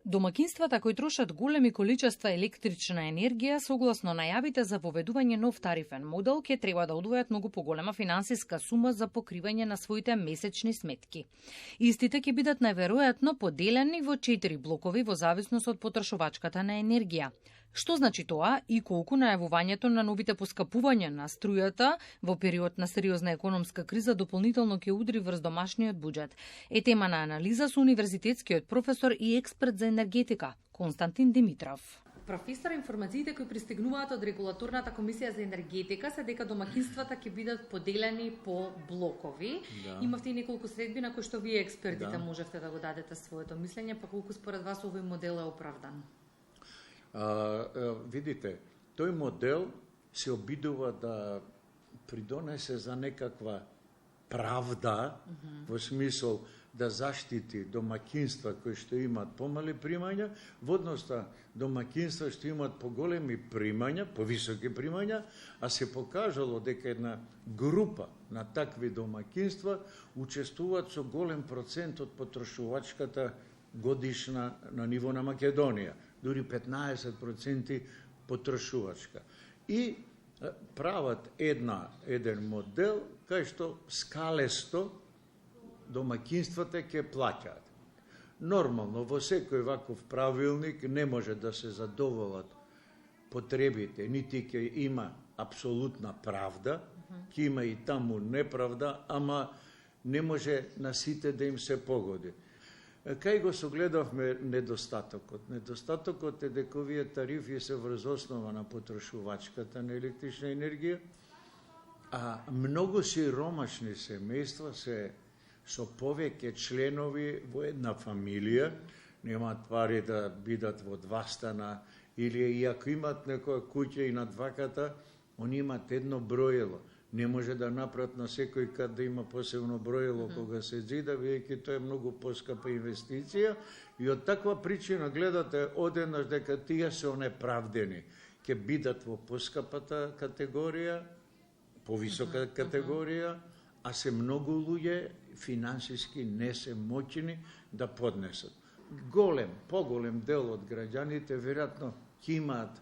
Домакинствата кои трошат големи количества електрична енергија, согласно најавите за воведување нов тарифен модел, ќе треба да одвојат многу поголема финансиска сума за покривање на своите месечни сметки. Истите ќе бидат најверојатно поделени во 4 блокови во зависност од потрошувачката на енергија. Што значи тоа и колку најавувањето на новите поскапувања на струјата во период на сериозна економска криза дополнително ќе удри врз домашниот буџет? Е тема на анализа со универзитетскиот професор и експерт за енергетика Константин Димитров. Професор, информациите кои пристигнуваат од Регулаторната комисија за енергетика се дека домакинствата ќе бидат поделени по блокови. Да. Имавте и неколку средби на кои што вие експертите можевте да го дадете своето мислење, па колку според вас овој модел е оправдан? Видите, тој модел се обидува да придонесе за некаква правда, во смисол да заштити домакинства кои што имаат помали примања, во однос на домакинства што имаат поголеми примања, повисоки примања, а се покажало дека една група на такви домакинства учествуваат со голем процент од потрошувачката годишна на ниво на Македонија, дури 15% потрошувачка. И прават еден модел кај што скалесто домакинствата ќе плаќаат. Нормално, во секој ваков правилник не може да се задоволат потребите, нити ќе има апсолутна правда, ќе има и таму неправда, ама не може на сите да им се погоди. Кај го согледавме недостатокот? Недостатокот е дека овие тарифи се врз основа на потрошувачката на електрична енергија, а многу сиромашни семејства се со повеќе членови во една фамилија, немаат пари да бидат во два стана, или и ако имат некоја куќа и на дваката, они имат едно бројело. Не може да направат на секој кат да има посебно бројело кога се зида, веќе тоа е многу поскапа инвестиција и од таква причина гледате одеднаш дека тие се неправдени. Ќе бидат во поскапата категорија, повисока категорија, а се многу луѓе финансиски не се моќни да поднесат. Поголем дел од граѓаните веројатно ќе имаат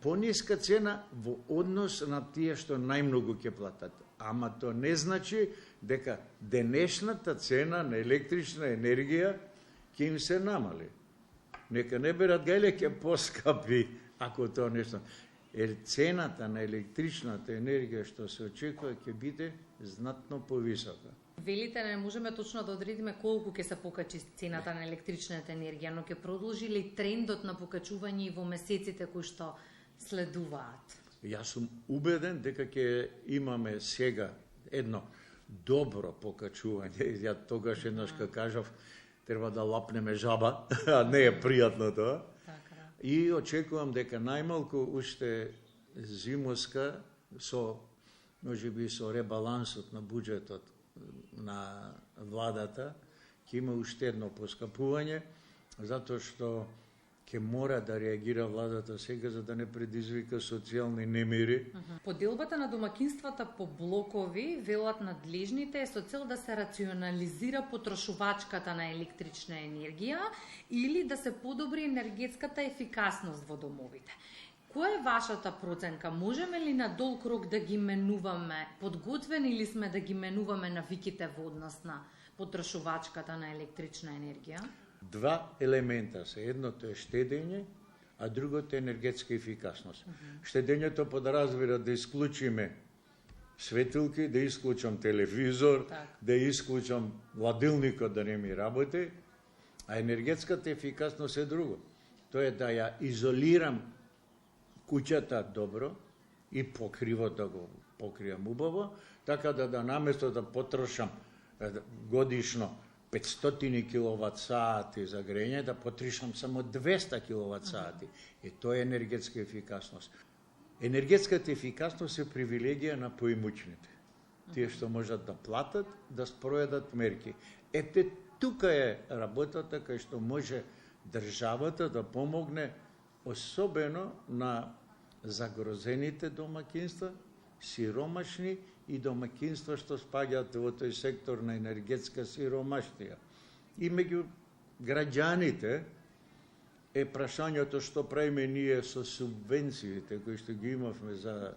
пониска цена во однос на тие што најмногу ќе платат. Ама тоа не значи дека денешната цена на електрична енергија ќе им се намали. Нека не берат гајле ќе поскапи ако тоа нешто. Цената на електричната енергија што се очекува ќе биде знатно повисока. Велите не можеме точно да одредиме колку ќе се покачи цената на електричната енергија, но ќе продолжи ли трендот на покачување и во месеците кои што следуваат? Јас сум убеден дека ќе имаме сега едно добро покачување. Ја тогаш еднаш ка кажав треба да лапнеме жаба, а не е пријатно тоа. И очекувам дека најмалку уште зимоска со можеби со ребалансот на буџетот на владата ќе има уште едно поскапување, затоа што ќе мора да реагира владата сега за да не предизвика социјални немири. Поделбата на домакинствата по блокови, велат надлежните, е со цел да се рационализира потрошувачката на електрична енергија или да се подобри енергетската ефикасност во домовите. Која е вашата проценка? Можеме ли на долг рок да ги менуваме? Подготвени ли сме да ги менуваме навиките во однос на потрошувачката на електрична енергија? Два елемента се. Едното е штедење, а другото е енергетска ефикасност. Штедењето подразбира да исклучиме светилки, да исклучам телевизор, да исклучам ладилникот да не ми работи, а енергетската ефикасност е друго. Тоа е да ја изолирам куќата добро и покривот да го покријам убаво, така да наместо да потрошам годишно 500 киловат сати за грење, да потрошам само 200 киловат сати. Тоа е енергетска ефикасност. Енергетската ефикасност е привилегија на поимучните. Тие што можат да платат, да спроведат мерки. Тука е работата кај што може државата да помогне особено на загрозените домакинства, сиромашни и домакинства што спаѓаат во тој сектор на енергетска сиромаштија. И меѓу граѓаните е прашањето што правиме ние со субвенциите кои што ги имавме за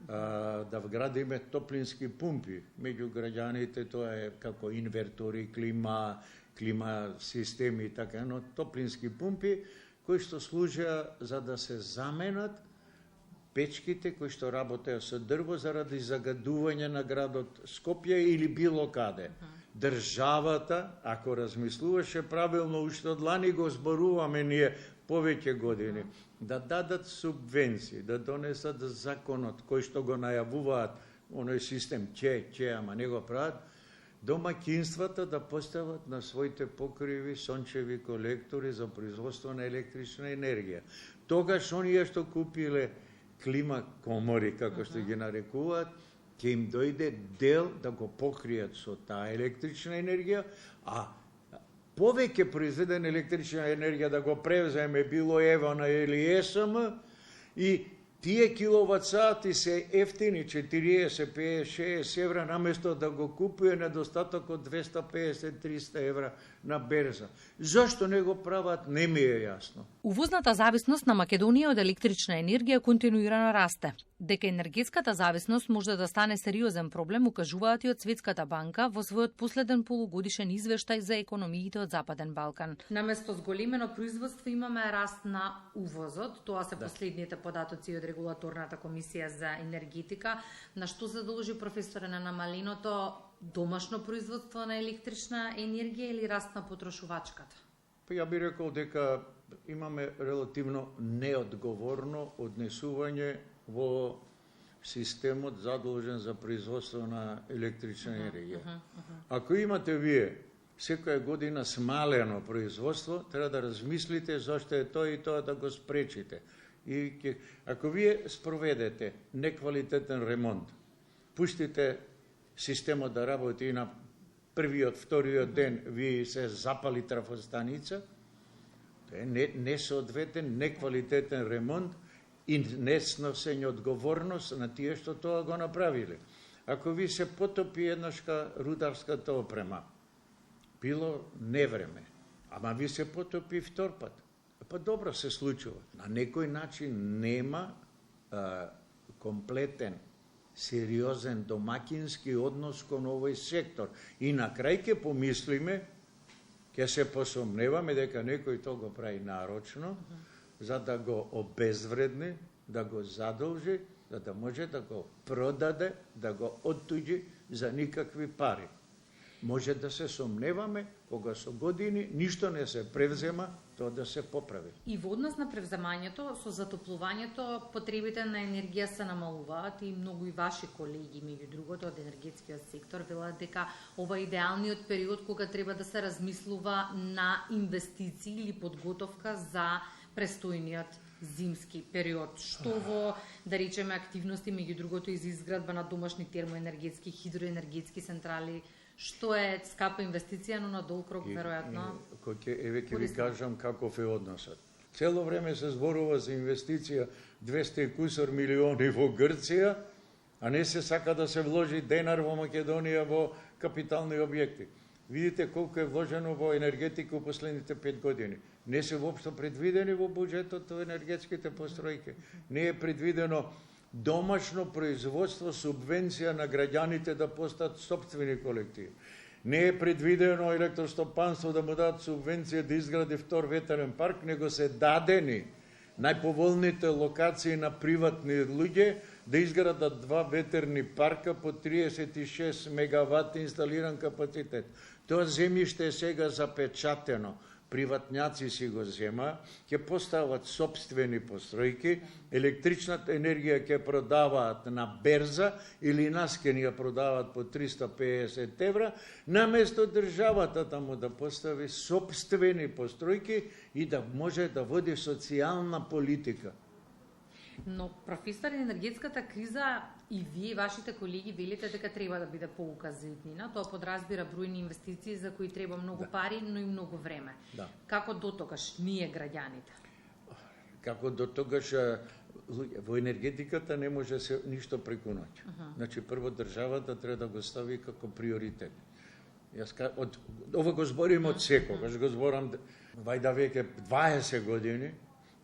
да вградиме топлински пумпи меѓу граѓаните, тоа е како инвертори, клима системи и така, но топлински пумпи кои што служеа за да се заменат печките кои што работеа со дрво заради загадување на градот Скопје или било каде. Државата, ако размислуваше правилно, уште од лани го зборуваме ние повеќе години, да дадат субвенции, да донесат законот кој што го најавуваат, оној систем ама не го прават, домаќинствата да постават на своите покриви сончеви колектори за производство на електрична енергија. Тогаш оние што купиле клима комори, како што ги нарекуваат, ќе им дојде дел да го покријат со таа електрична енергија, а повеќе произведена електрична енергија да го превземе било Евана или ЕСМ и тие киловат сати се ефтини 40, 50, 60 евра наместо да го купува недостаток од 250-300 евра на берза. Зошто не го прават, не ми е јасно. Увозната зависност на Македонија од електрична енергија континуирано расте. Дека енергетската зависност може да стане сериозен проблем, укажуваат и од Светската банка во својот последен полугодишен извештај за економиите од Западен Балкан. Наместо зголемено производство имаме раст на увозот, тоа се последните податоци од Регулаторната комисија за енергетика. На што се должи, професоре, на намаленото домашно производство на електрична енергија или раст на потрошувачката? Ја би рекол дека имаме релативно неодговорно однесување во системот задолжен за производство на електрична енергија. Ако имате вие секоја година смалено производство, треба да размислите зашто е тоа и тоа да го спречите. И ако вие спроведете неквалитетен ремонт, пуштите системот да работи и на првиот, вториот ден ви се запали трафостаница, тоа е несоодветен, неквалитетен ремонт и несносење одговорност на тие што тоа го направиле. Ако ви се потопи еднашка рударската опрема, било невреме, ама ви се потопи втор пат, па добро се случува. На некој начин нема комплетен, сериозен домакински однос кон овој сектор. И на крај ќе помислиме, ќе се посомневаме дека некој тоа го прави нарочно, за да го обезвредни, да го задолжи, за да може да го продаде, да го оттуѓи за никакви пари. Може да се сомневаме кога со години ништо не се превзема, тоа да се поправи. И во однос на превземањето, со затоплувањето, потребите на енергија се намалуваат и многу и ваши колеги, меѓу другото, од енергетскиот сектор, велат дека ова е идеалниот период кога треба да се размислува на инвестиции или подготовка за престојниот зимски период. Што во, да речеме, активности, меѓу другото, из изградба на домашни термоенергетски, хидроенергетски централи, што е скапа инвестиција, но на долг рок, веројатно. Еве ќе ви кажам каков е односот. Цело време се зборува за инвестиција 200 и кусор милиони во Грција, а не се сака да се вложи денар во Македонија во капитални објекти. Видите колку е вложено во енергетика во последните 5 години. Не се воопшто предвидени во буџетот во енергетските постројки. Не е предвидено домашно производство, субвенција на граѓаните да постат сопствени колективи. Не е предвидено електростопанство да му дадат субвенција да изгради втор ветерен парк, него се дадени најповолните локации на приватни луѓе да изградат 2 ветерни парка по 36 мегават инсталиран капацитет. Тоа земјиште е сега запечатено. Приватњаци си го зема, ќе постават сопствени постројки, електричната енергија ќе продаваат на берза или нас ќе ни ја продаваат по 350 евра, наместо државата таму да постави сопствени постројки и да може да води социјална политика. Но, професор, енергетската криза и вие и вашите колеги велите дека треба да биде поука за иднина. Тоа подразбира бројни инвестиции за кои треба многу пари, но и многу време. Како дотогаш ние граѓаните? Како дотогаш во енергетиката не може се ништо преку ноќ. Значи прво државата треба да го стави како приоритет. Ова го зборим од секогаш, го зборам вајда веќе 20 години,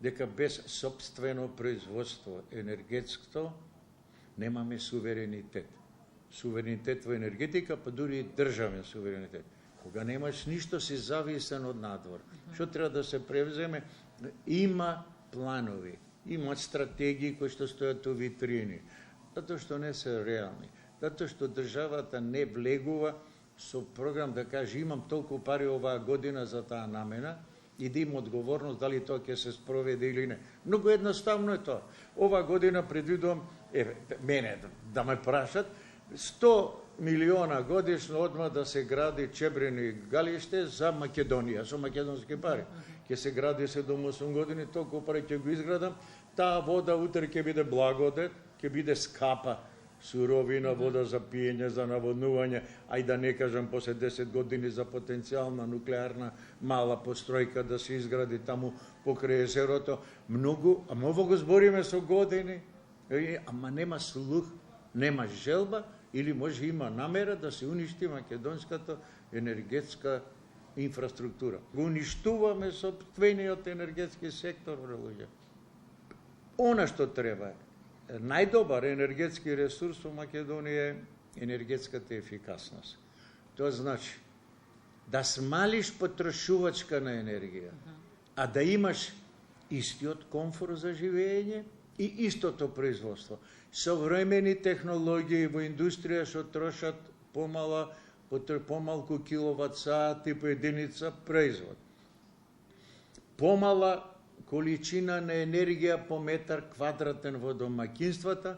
дека без собствено производство енергетско немаме суверенитет. Суверенитет во енергетика, па дури и државен суверенитет. Кога немаш ништо, си зависен од надвор. Што треба да се превземе? Има планови, има стратегии кои што стојат у витрини, затоа што не се реални, затоа што државата не влегува со програм да каже имам толку пари оваа година за таа намена и да има одговорност дали тоа ќе се спроведе или не. Многу едноставно е тоа. Оваа година предвидувам, мене да ме прашат, 100 милиона годишно одма да се гради чебрени галиште за Македонија, со македонски пари. Ќе се гради 7-8 години, толку пари ќе го изградам, таа вода утре ќе биде благодет, ќе биде скапа суровина, вода за пиење, за наводнување, ај да не кажам после 10 години за потенцијална нуклеарна мала постројка да се изгради таму покрај езерото. Многу, ама ово го збориме со години, ама нема слух, нема желба, или може има намера да се уништи македонската енергетска инфраструктура. Го уништуваме сопствениот енергетски сектор, луѓе. Она што треба е најдобар енергетски ресурс во Македонија е енергетската ефикасност. Тоа значи да смалиш потрошувачка на енергија, а да имаш истиот комфорт за живење и истото производство. Современи технологии во индустрија што трошат помалку киловат сати по единица производ. Помала количина на енергија по метар квадратен во домаќинствата,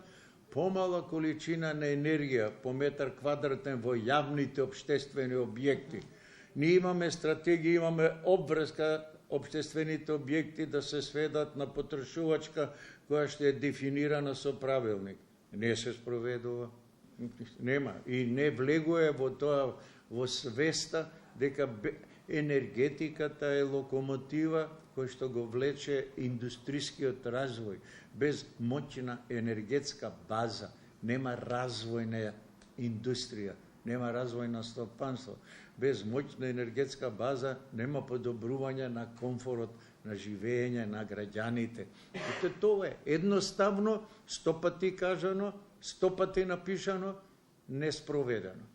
помала количина на енергија по метар квадратен во јавните општествени објекти. Ние имаме стратегија, имаме обврска општествените објекти да се сведат на потрошувачка која што е дефинирана со правилник. Не се спроведува, нема и не влегува во тоа во свеста дека енергетиката е локомотива кој што го влече индустрискиот развој. Без моќна енергетска база нема развој на индустрија, нема развој на стопанство. Без моќна енергетска база нема подобрување на комфорот на живење на граѓаните. И тоа е едноставно, 100 пати кажано, 100 пати напишано, не спроведено.